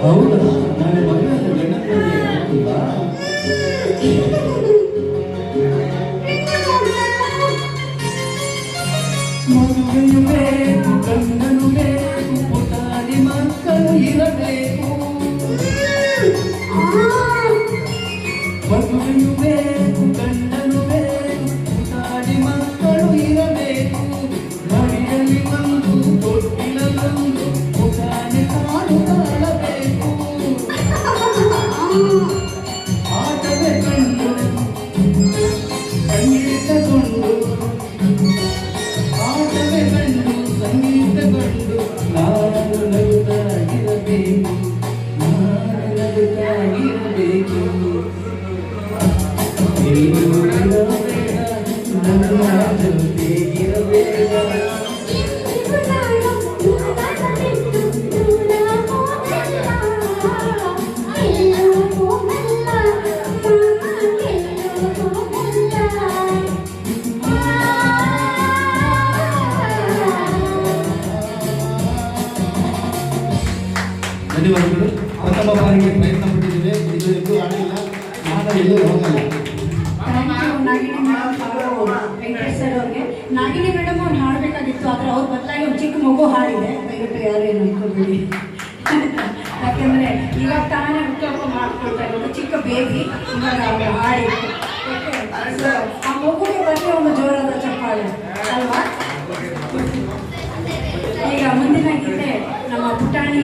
ಹೌದಾ? ನಾಳೆ ಮದುವೆ ಗಂಡನ ಮನೆಗೆ ಹೋಗ್ತೀವಾ? ಮದುವೆಯು ಬೇಕು, ಗಂಡನು ಬೇಕು, ಪುಟಾಣಿ ಮಕ್ಕಳು ಇರಬೇಕು. ಮದುವೆಯು ಬೇಕು, ಗಂಡನು ಬೇಕು, ಪುಟಾಣಿ ಮಕ್ಕಳು ಇರಬೇಕು. ಮಡಿಯಲ್ಲಿ ಒಂದು ತೊಟ್ಟಿಲಲ್ಲೊಂದು ಪುಟಾಣಿ ಕಾಡು ಕಾಣಬೇಕು. ಆಟವೇ ಕಂಡು ಸಂಗೀತಗೊಂಡು, ಆಟವೇ ಕಂಡು ಸಂಗೀತಗೊಂಡು, ನಾನು ನಗುತ್ತಾಗಿರಬೇಕು, ನಾನು ನಗುತ್ತಾಗಿರಬೇಕು. ನೀನು ಇರಬೇಡ, ನನ್ನ ಜೊತೆಗಿರಬೇಡ. ಧನ್ಯವಾದಗಳು. ಪ್ರಥಮ ಬಾರಿಗೆ ಪ್ರಯತ್ನ ಪಟ್ಟಿದ್ದೇವೆ, ಇದುವರೆಗೂ ಆಗಲಿಲ್ಲ, ನಾನು ಎಲ್ಲೂ ಹೋಗಲ್ಲ. ನಾಗಿನಿ ಮೇಡಮ್ ಅವ್ರು ಹಾಡಬೇಕಾಗಿತ್ತು, ಆದರೆ ಅವ್ರ ಬದಲಾಗಿ ಒಂದು ಚಿಕ್ಕ ಮಗು ಹಾಡಿದೆ. ದಯವಿಟ್ಟು ಯಾರೇನು ಅನ್ಕೋಬೇಡಿ. ಯಾಕೆಂದರೆ ಇವಾಗ ತಾನೇ ಹುಟ್ಟುಹಬ್ಬ ಮಾಡ್ಕೊಳ್ತಾ ಇರೋದು ಚಿಕ್ಕ ಬೇಬಿ, ಇವಾಗ ಅವ್ರು ಹಾಡಿ ಆ ಮಗುಗೆ ಬಗ್ಗೆ ಒಂದು ಜೋರಾದ ಚಪ್ಪಾಳೆ ಅಲ್ವಾ. ಈಗ ಮುಂದಿನ ಗೀತೆ ನಮ್ಮ ಪುಟಾಣಿ